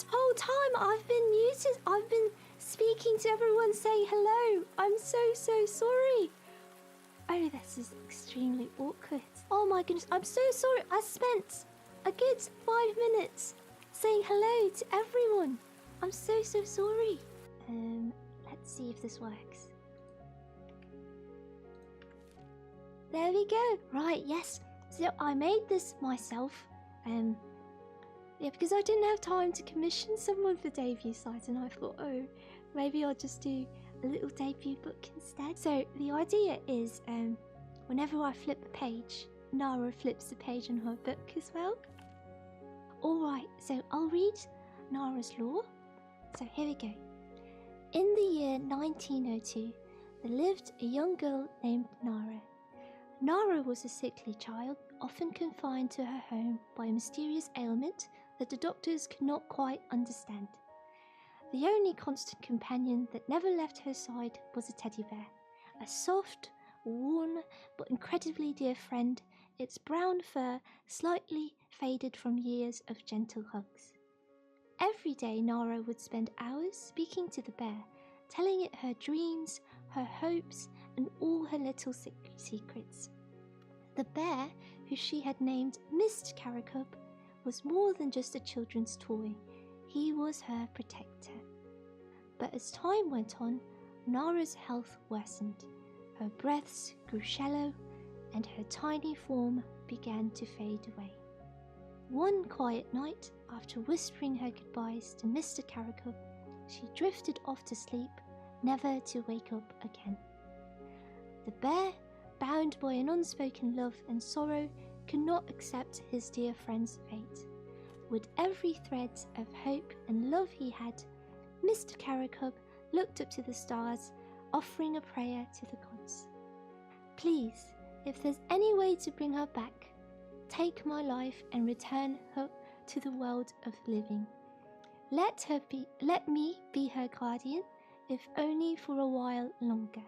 This whole time I've been speaking to everyone, saying hello. I'm so sorry. Oh, this is extremely awkward. Oh my goodness, I'm so sorry. I spent a good 5 minutes saying hello to everyone. I'm so sorry. Let's see if this works. There we go. Right, yes. So I made this myself. Yeah, because I didn't have time to commission someone for debut site, and I thought, oh, maybe I'll just do a little debut book instead. So the idea is, whenever I flip a page, Nara flips the page on her book as well. Alright, so I'll read Nara's lore. So here we go. In the year 1902, there lived a young girl named Nara. Nara was a sickly child, often confined to her home by a mysterious ailment that the doctors could not quite understand. The only constant companion that never left her side was a teddy bear, a soft, worn, but incredibly dear friend, its brown fur slightly faded from years of gentle hugs. Every day Nara would spend hours speaking to the bear, telling it her dreams, her hopes, and all her little secrets. The bear, who she had named Mr. Carracub, was more than just a children's toy. He was her protector. But as time went on, Nara's health worsened. Her breaths grew shallow, and her tiny form began to fade away. One quiet night, after whispering her goodbyes to Mr. Carracub, she drifted off to sleep, never to wake up again. The bear, bound by an unspoken love and sorrow, could not accept his dear friend's fate. With every thread of hope and love he had, Mr. Carracub looked up to the stars, offering a prayer to the gods. Please, if there's any way to bring her back, take my life and return her to the world of the living. Let me be her guardian, if only for a while longer.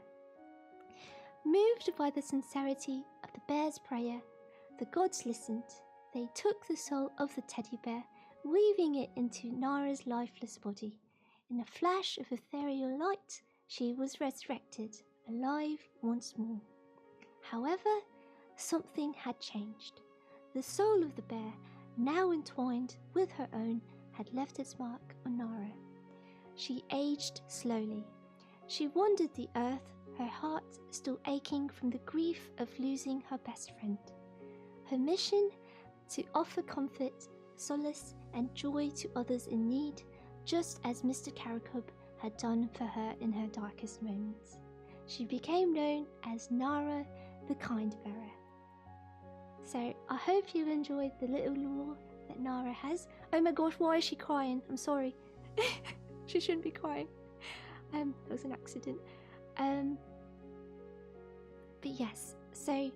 Moved by the sincerity of the bear's prayer, the gods listened. They took the soul of the teddy bear, weaving it into Nara's lifeless body. In a flash of ethereal light, she was resurrected, alive once more. However, something had changed. The soul of the bear, now entwined with her own, had left its mark on Nara. She aged slowly. She wandered the earth, her heart still aching from the grief of losing her best friend. Her mission, to offer comfort, solace, and joy to others in need, just as Mr. Carracub had done for her in her darkest moments. She became known as Nara the Kind Bearer. So I hope you enjoyed the little lore that Nara has. Oh my gosh, why is she crying? I'm sorry. She shouldn't be crying. That was an accident. But yes, so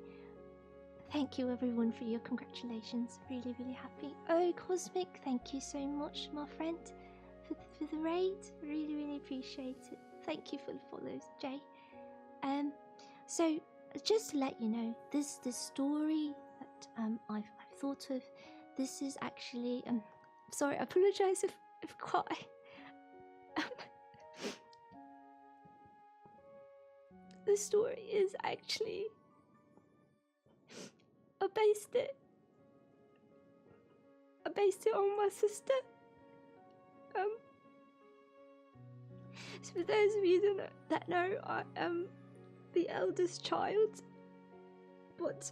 thank you everyone for your congratulations. Really, really happy. Oh, Cosmic, thank you so much, my friend, for the raid. Really, really appreciate it. Thank you for the follows, Jay. So just to let you know, this story that I've thought of, this is actually sorry, I apologise if cry. The story is actually, I based it on my sister. So for those of you that know, I am the eldest child, but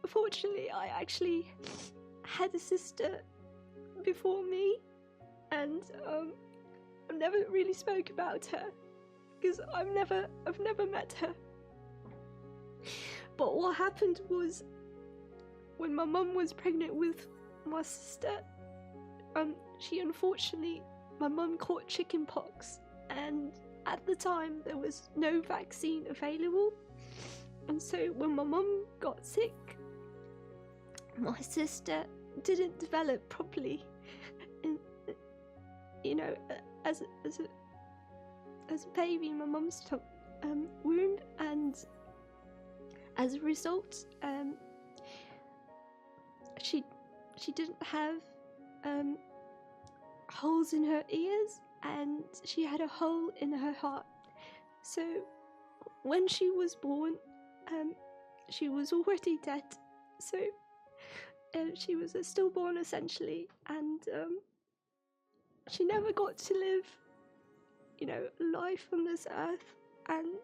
unfortunately I actually had a sister before me, and I've never really spoke about her because I've never met her. But what happened was, when my mum was pregnant with my sister, my mum caught chicken pox, and at the time there was no vaccine available, and so when my mum got sick, my sister didn't develop properly as a baby in my mum's womb, and as a result, she didn't have holes in her ears, and she had a hole in her heart. So when she was born, she was already dead. So she was a stillborn essentially, and she never got to live, life on this earth. And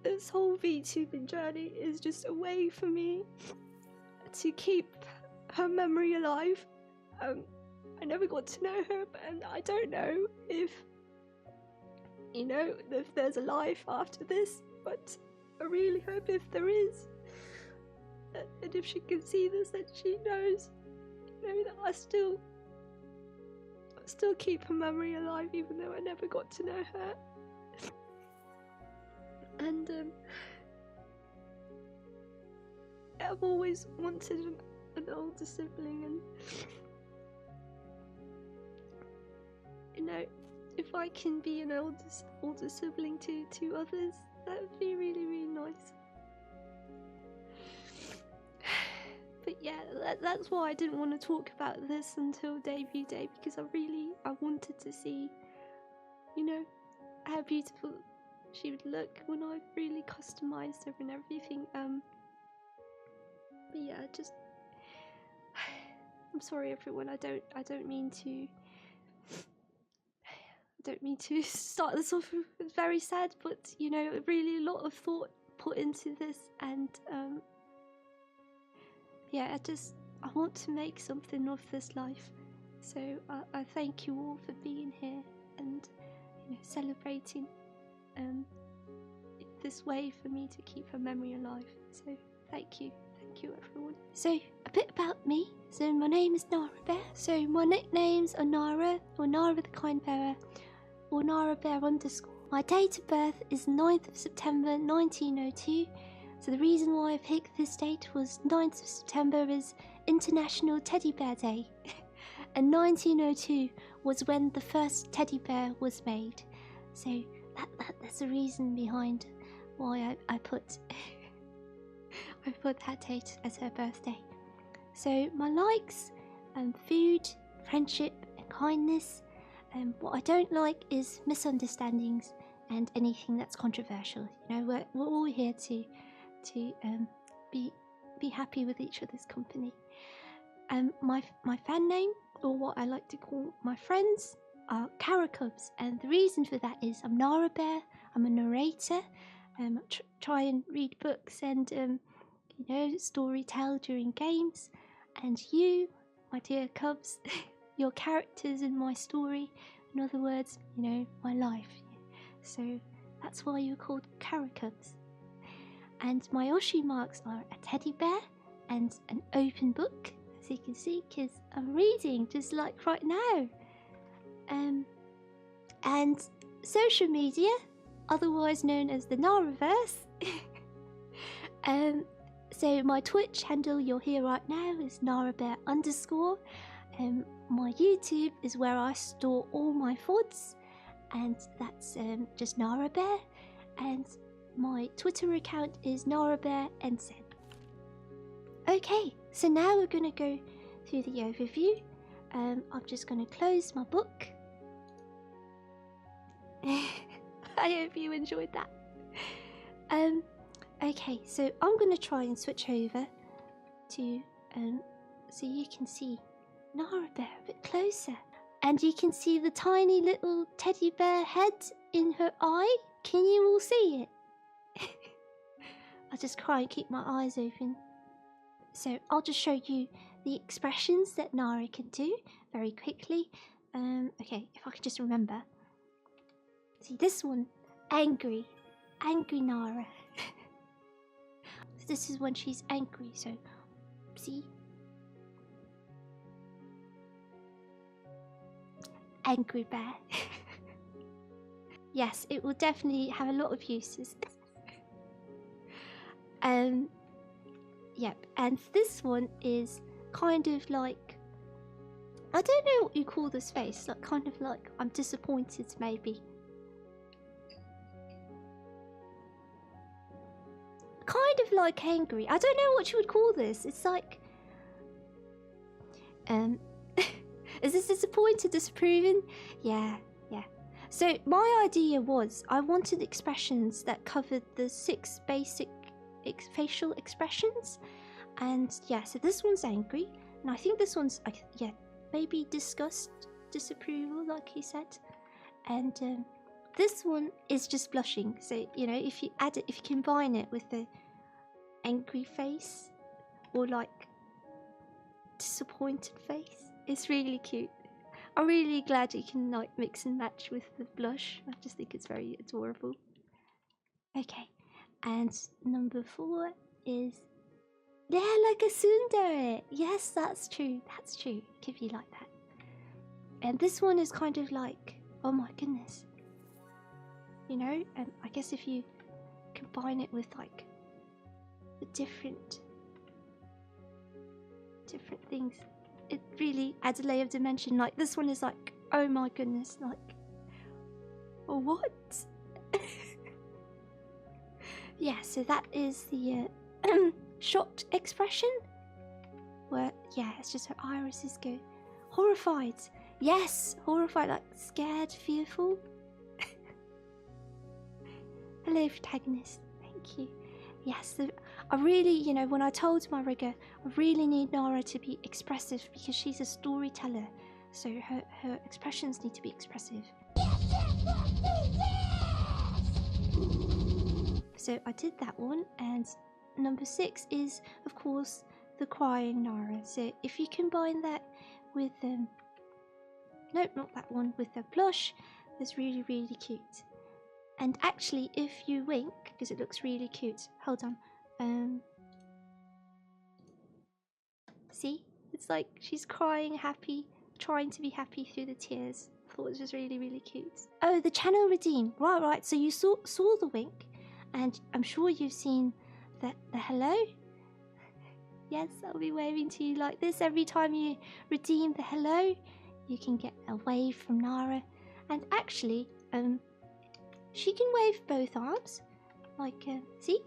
this whole VTubing journey is just a way for me to keep her memory alive. I never got to know her, and I don't know if there's a life after this, but I really hope if there is, and if she can see this, that she knows, that I still keep her memory alive, even though I never got to know her. And I've always wanted an older sibling, and if I can be an older sibling to others, that would be really, really nice. But yeah, that's why I didn't want to talk about this until debut day, because I wanted to see, how beautiful she would look when I really customized her and everything. But yeah, I'm sorry everyone. I don't mean to start this off very sad, but really a lot of thought put into this, and yeah, I want to make something of this life. So I thank you all for being here and celebrating this way for me to keep her memory alive. So thank you everyone. So a bit about me. So my name is Narrabear. So my nicknames are Nara, or Nara the Kind Bearer, or Narrabear _. My date of birth is 9th of September 1902. So the reason why I picked this date was 9th of September is International Teddy Bear Day. And 1902 was when the first teddy bear was made. So that's the reason behind why I put that date as her birthday. So my likes, food, friendship and kindness. What I don't like is misunderstandings and anything that's controversial. We're all here to be happy with each other's company. My fan name, or what I like to call my friends, are Caracubs, and the reason for that is I'm Narrabear, I'm a narrator, try and read books and story tell during games, and you, my dear cubs, your characters in my story, in other words, my life. So that's why you're called Caracubs. And my Oshi marks are a teddy bear and an open book, as you can see, because I'm reading just like right now. And social media, otherwise known as the Narraverse. So my Twitch handle you'll hear right now is Narrabear _. My YouTube is where I store all my VODs, and that's just Narrabear. And my Twitter account is Narrabear NZ. Okay, so now we're going to go through the overview. I'm just going to close my book. I hope you enjoyed that. Okay, so I'm going to try and switch over to so you can see Narrabear a bit closer. And you can see the tiny little teddy bear head in her eye. Can you all see it? I'll just try and keep my eyes open. So I'll just show you the expressions that Nara can do very quickly. Okay, if I could just remember. See this one, angry Nara. This is when she's angry, so see? Angry bear. Yes, it will definitely have a lot of uses. Yep, and this one is kind of like, I don't know what you call this face, like kind of like I'm disappointed maybe. Kind of like angry. I don't know what you would call this. It's like Is this disappointed, disapproving? Yeah. So my idea was I wanted expressions that covered the 6 basic facial expressions. And yeah, so this one's angry. And I think this one's, yeah, maybe disgust, disapproval, like he said. And this one is just blushing. So, you know, if you add it, if you combine it with the angry face or like disappointed face, it's really cute. I'm really glad you can like mix and match with the blush. I just think it's very adorable. Okay, and number 4 is, yeah, like a tsundere. Yes, that's true. That's true. Could be like that. And this one is kind of like, oh my goodness. You know, and I guess if you combine it with like the different things, it really adds a layer of dimension. Like this one is like, oh my goodness, like, what? Yeah, so that is the shocked expression, where yeah, it's just her irises go horrified. Yes, horrified, like scared, fearful. Hello, protagonist. Thank you. Yes, I really, you know, when I told my rigger, I really need Nara to be expressive because she's a storyteller. So her expressions need to be expressive. So I did that one, and number 6 is, of course, the crying Nara. So if you combine that with, nope, not that one, with the blush, it's really, really cute. And actually, if you wink, because it looks really cute, hold on, see? It's like she's crying happy, trying to be happy through the tears. I thought it was just really, really cute. Oh, the channel redeem. Right, so you saw the wink, and I'm sure you've seen the hello? Yes, I'll be waving to you like this. Every time you redeem the hello, you can get a wave from Nara. And actually, she can wave both arms, like, see?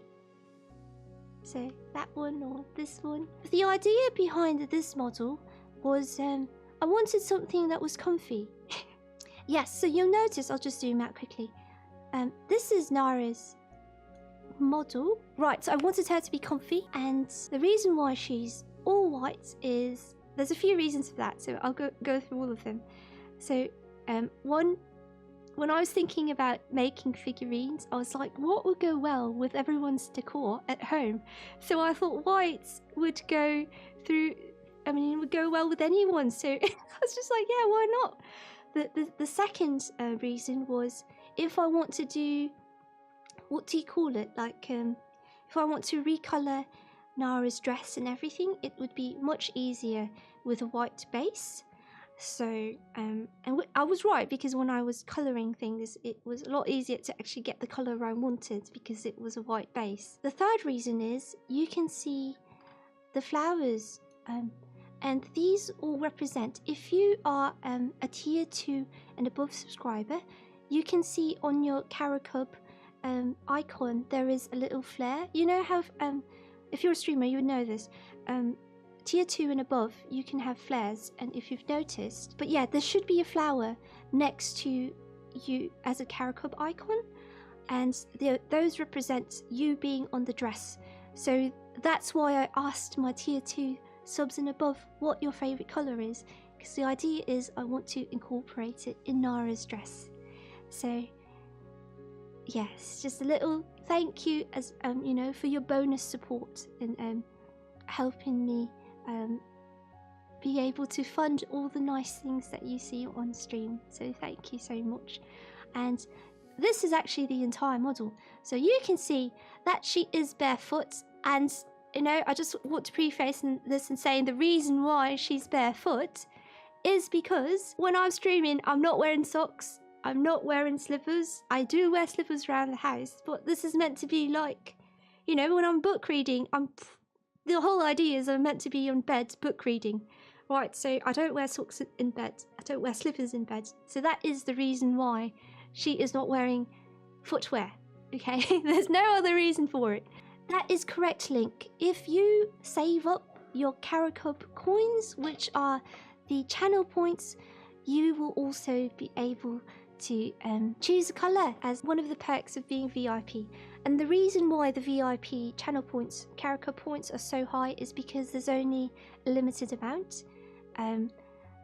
So that one or this one. The idea behind this model was I wanted something that was comfy. Yes, so you'll notice, I'll just zoom out quickly. This is Nara's model. Right, so I wanted her to be comfy, and the reason why she's all white is, there's a few reasons for that, so I'll go through all of them. So one, when I was thinking about making figurines, I was like, what would go well with everyone's decor at home? So I thought white would go through, I mean, it would go well with anyone. So I was just like, yeah, why not? The second reason was, if I want to do, what do you call it? Like, if I want to recolor Nara's dress and everything, it would be much easier with a white base. So, and I was right, because when I was colouring things, it was a lot easier to actually get the colour I wanted because it was a white base. The third reason is, you can see the flowers, and these all represent, if you are a tier 2 and above subscriber, you can see on your Caracub icon, there is a little flare. You know how, if you're a streamer, you would know this. Tier 2 and above, you can have flares, and if you've noticed, but yeah, there should be a flower next to you as a Caracub icon, and those represent you being on the dress. So that's why I asked my tier 2 subs and above what your favourite colour is, because the idea is I want to incorporate it in Nara's dress. So yes, just a little thank you, as you know, for your bonus support and helping me be able to fund all the nice things that you see on stream. So thank you so much. And this is actually the entire model, so you can see that she is barefoot. And you know, I just want to preface this and saying the reason why she's barefoot is because when I'm streaming, I'm not wearing socks, I'm not wearing slippers. I do wear slippers around the house, but this is meant to be like, you know, when I'm book reading, the whole idea is I'm meant to be on bed book reading, right? So I don't wear socks in bed, I don't wear slippers in bed. So that is the reason why she is not wearing footwear, okay? There's no other reason for it. That is correct, Link. If you save up your Caracub coins, which are the channel points, you will also be able to choose a colour as one of the perks of being VIP. And the reason why the VIP channel points, Caracub points, are so high is because there's only a limited amount.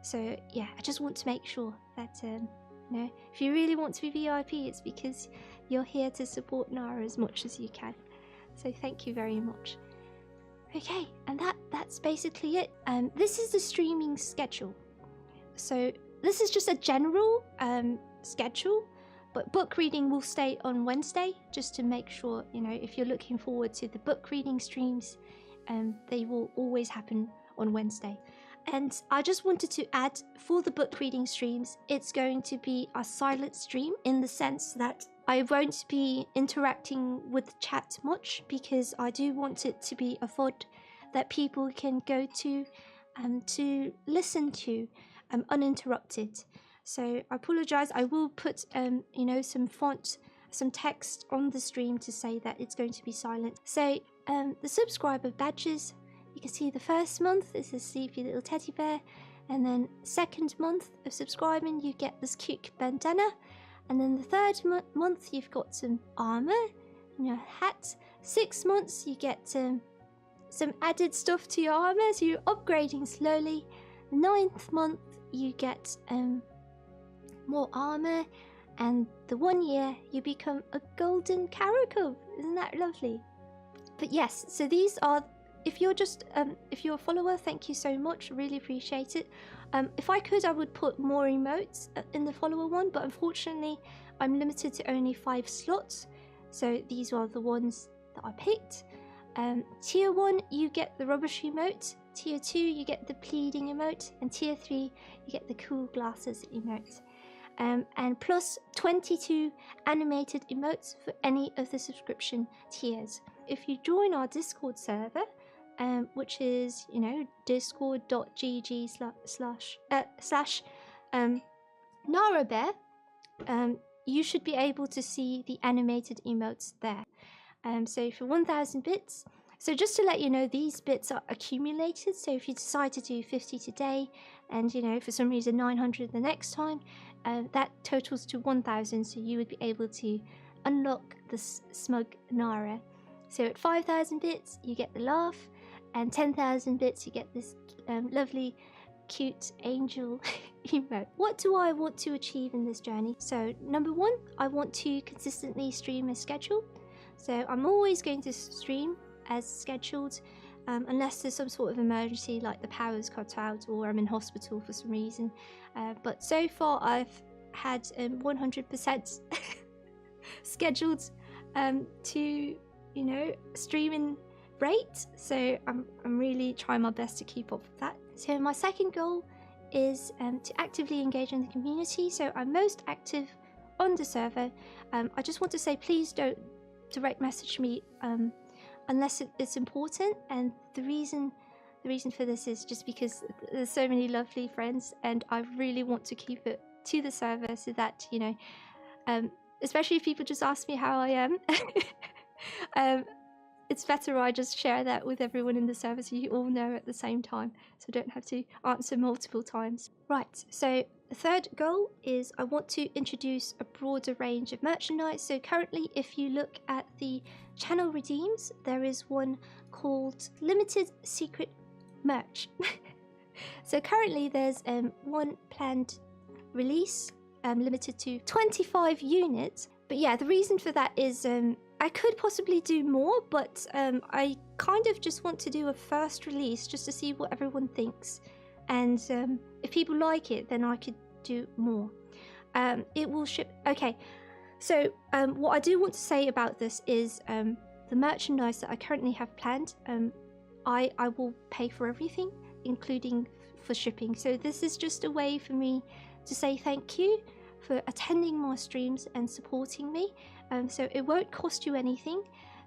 So yeah, I just want to make sure that you know, if you really want to be VIP, it's because you're here to support Nara as much as you can. So thank you very much. Okay, and that's basically it. This is the streaming schedule. So this is just a general schedule, but book reading will stay on Wednesday, just to make sure, you know, if you're looking forward to the book reading streams, they will always happen on Wednesday. And I just wanted to add, for the book reading streams, it's going to be a silent stream in the sense that I won't be interacting with chat much, because I do want it to be a VOD that people can go to listen to uninterrupted. So I apologize. I will put you know, some font, some text on the stream to say that it's going to be silent. So the subscriber badges, you can see the first month is a sleepy little teddy bear, and then second month of subscribing you get this cute bandana, and then the third month you've got some armor and your hat. 6 months you get some added stuff to your armor, so you're upgrading slowly. The 9th month you get more armor, and the 1 year you become a golden Caracub. Isn't that lovely? But yes, so these are, if you're just if you're a follower, thank you so much, really appreciate it. If I could, I would put more emotes in the follower one, but unfortunately I'm limited to only 5 slots, so these are the ones that I picked. Tier 1 you get the rubbish emote, tier 2 you get the pleading emote, and tier 3 you get the cool glasses emote. And plus 22 animated emotes for any of the subscription tiers. If you join our Discord server, which is, you know, discord.gg slash Narrabear, you should be able to see the animated emotes there. So for 1000 bits, so just to let you know, these bits are accumulated, so if you decide to do 50 today and, you know, for some reason 900 the next time, that totals to 1000, so you would be able to unlock the smug Nara. So at 5000 bits you get the laugh, and 10,000 bits you get this lovely cute angel emote. What do I want to achieve in this journey? So number 1, I want to consistently stream as scheduled. So I'm always going to stream as scheduled, unless there's some sort of emergency like the power's cut out or I'm in hospital for some reason. But so far I've had 100% scheduled to, you know, streaming rate, so I'm really trying my best to keep up with that. So my second goal is to actively engage in the community, so I'm most active on the server. I just want to say, please don't direct message me unless it's important, and the reason for this is just because there's so many lovely friends and I really want to keep it to the server, so that, you know, especially if people just ask me how I am, it's better I just share that with everyone in the server so you all know at the same time, so I don't have to answer multiple times. Right, so the third goal is I want to introduce a broader range of merchandise. So currently, if you look at the channel redeems, there is one called Limited Secret Merch. So currently there's one planned release, limited to 25 units. But yeah, the reason for that is I could possibly do more, but I kind of just want to do a first release just to see what everyone thinks, and if people like it, then I could do more. It will ship. Okay, so what I do want to say about this is the merchandise that I currently have planned, I will pay for everything, including for shipping. So this is just a way for me to say thank you for attending my streams and supporting me. So it won't cost you anything.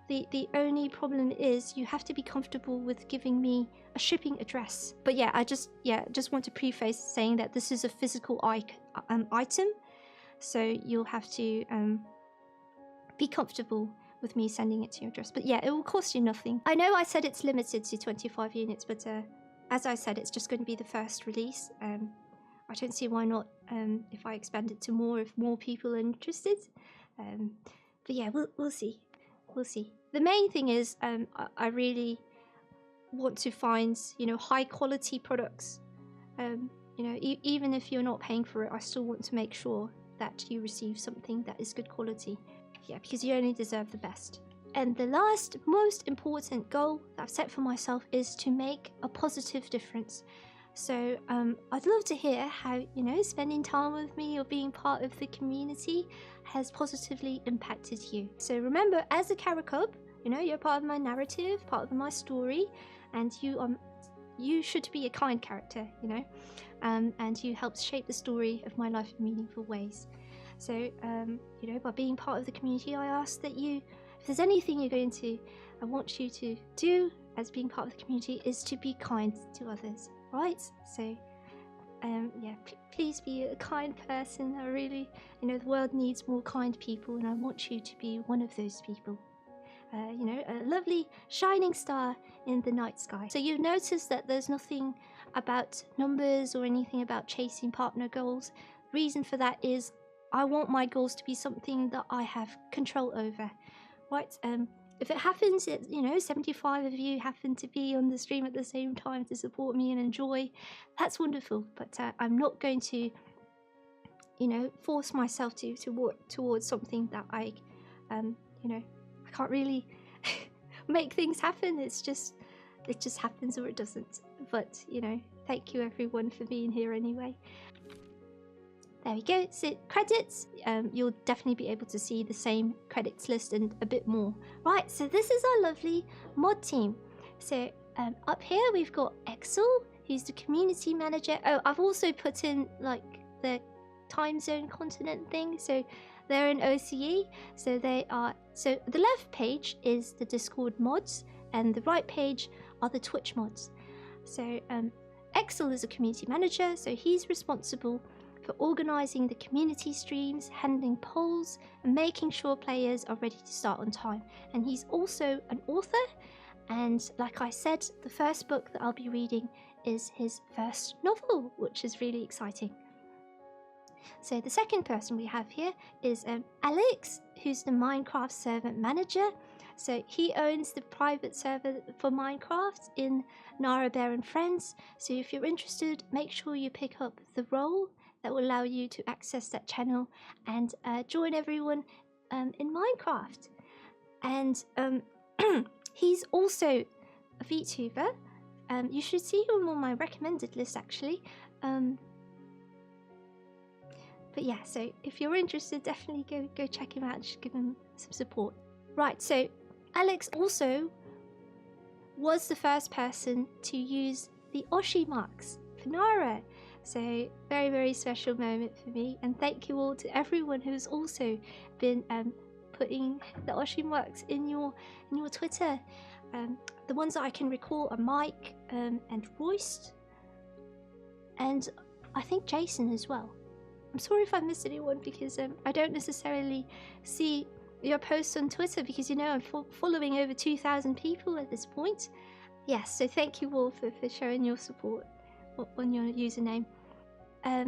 The only problem is you have to be comfortable with giving me a shipping address. But yeah, I just want to preface saying that this is a physical item, so you'll have to be comfortable with me sending it to your address. But yeah, it will cost you nothing. I know I said it's limited to 25 units, but as I said, it's just going to be the first release. I don't see why not if I expand it to more, if more people are interested. But yeah, we'll see. We'll see. The main thing is I really want to find, you know, high quality products. You know, even if you're not paying for it, I still want to make sure that you receive something that is good quality. Yeah, because you only deserve the best. And the last, most important goal that I've set for myself is to make a positive difference. So I'd love to hear how, you know, spending time with me or being part of the community has positively impacted you. So remember, as a Caracub, you know, you're part of my narrative, part of my story, and you should be a kind character, you know, and you helped shape the story of my life in meaningful ways. So, you know, by being part of the community, I ask that you, if there's anything I want you to do as being part of the community, is to be kind to others, right? So, yeah, please be a kind person. I really, you know, the world needs more kind people, and I want you to be one of those people. You know, a lovely shining star in the night sky. So you've noticed that there's nothing about numbers or anything about chasing partner goals. Reason for that is I want my goals to be something that I have control over, right? If it happens, you know, 75 of you happen to be on the stream at the same time to support me and enjoy, that's wonderful. But I'm not going to, you know, force myself to work towards something that I, you know, I can't really make things happen. It just happens or it doesn't. But, you know, thank you everyone for being here anyway. There we go. So credits, you'll definitely be able to see the same credits list and a bit more. Right, so this is our lovely mod team. So up here we've got Exel, who's the community manager. Oh, I've also put in like the time zone continent thing. So they're in OCE. So they are, so the left page is the Discord mods and the right page are the Twitch mods. So Exel is a community manager, so he's responsible for organising the community streams, handling polls, and making sure players are ready to start on time. And he's also an author, and like I said, the first book that I'll be reading is his first novel, which is really exciting. So the second person we have here is Alex, who's the Minecraft server manager. So he owns the private server for Minecraft in Narrabear and Friends. So if you're interested, make sure you pick up the role that will allow you to access that channel and join everyone in Minecraft. And he's also a VTuber. You should see him on my recommended list actually. But yeah, so if you're interested, definitely go check him out and give him some support. Right, so Alex also was the first person to use the Oshi marks for Nara. So very, very special moment for me, and thank you all to everyone who's also been putting the Oshi marks in your Twitter. The ones that I can recall are Mike and Royce, and I think Jason as well. I'm sorry if I missed anyone because I don't necessarily see your posts on Twitter because, you know, I'm following over 2,000 people at this point. Yes, so thank you all for showing your support on your username.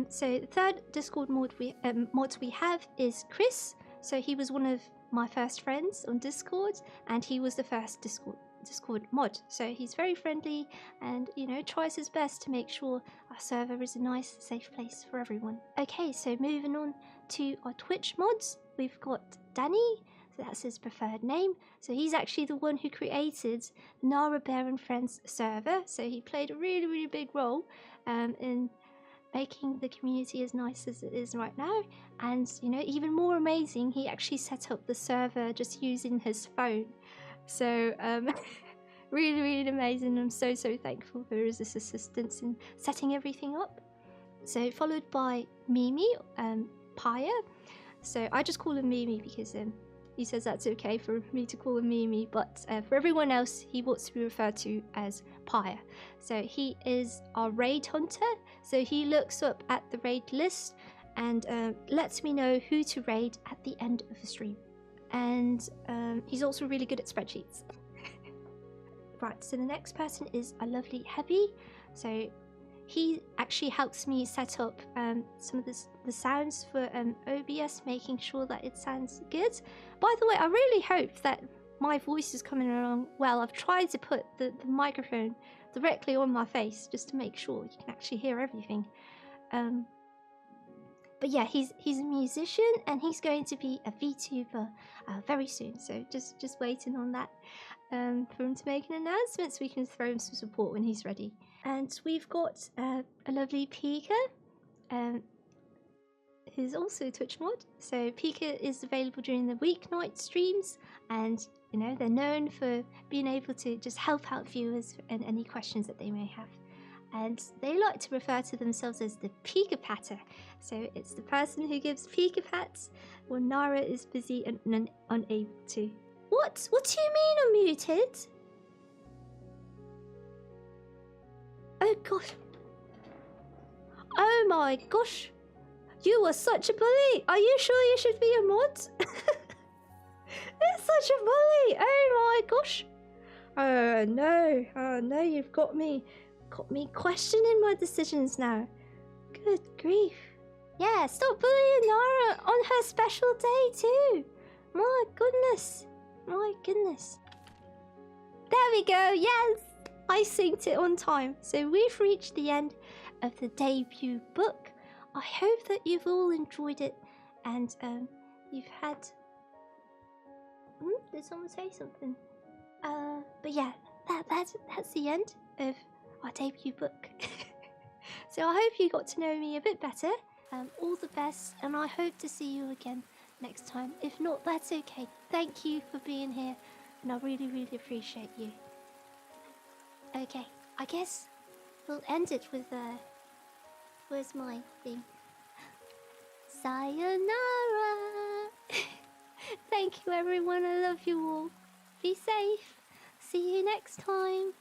So the third Discord mod we have is Chris. So he was one of my first friends on Discord, and he was the first Discord mod. So he's very friendly and, you know, tries his best to make sure our server is a nice, safe place for everyone. Okay, so moving on to our Twitch mods, we've got Danny. So that's his preferred name. So he's actually the one who created Narrabear and Friends server. So he played a really, really big role in making the community as nice as it is right now. And, you know, even more amazing, he actually set up the server just using his phone. So really, really amazing. I'm so thankful for his assistance in setting everything up. So followed by Mimi, Paya. So I just call him Mimi because he says that's okay for me to call him Mimi, but for everyone else, he wants to be referred to as Paya. So he is our raid hunter. So he looks up at the raid list and lets me know who to raid at the end of the stream. and he's also really good at spreadsheets. Right, so the next person is a lovely Heavy. So he actually helps me set up some of the sounds for OBS, making sure that it sounds good. By the way, I really hope that my voice is coming along well. I've tried to put the microphone directly on my face just to make sure you can actually hear everything. But yeah, he's a musician, and he's going to be a VTuber very soon. So just waiting on that for him to make an announcement, so we can throw him some support when he's ready. And we've got a lovely Pika, who's also a Twitch mod. So Pika is available during the weeknight streams, and you know, they're known for being able to just help out viewers and any questions that they may have. And they like to refer to themselves as the Pika Patter. So it's the person who gives Pika Pats when Nara is busy and unable to. What? What do you mean I'm muted? Oh gosh. Oh my gosh. You are such a bully. Are you sure you should be a mod? It's such a bully. Oh my gosh. Oh no, you've got me questioning my decisions now. Good grief. Yeah, stop bullying Nara on her special day too. My goodness. My goodness. There we go. Yes, I synced it on time. So we've reached the end of the debut book. I hope that you've all enjoyed it, and you've had... did someone say something? But yeah, that's the end of our debut book. So I hope you got to know me a bit better. All the best, and I hope to see you again next time. If not, that's okay. Thank you for being here, and I really, really appreciate you. Okay, I guess we'll end it with where's my thing? Sayonara! Thank you everyone, I love you all. Be safe. See you next time.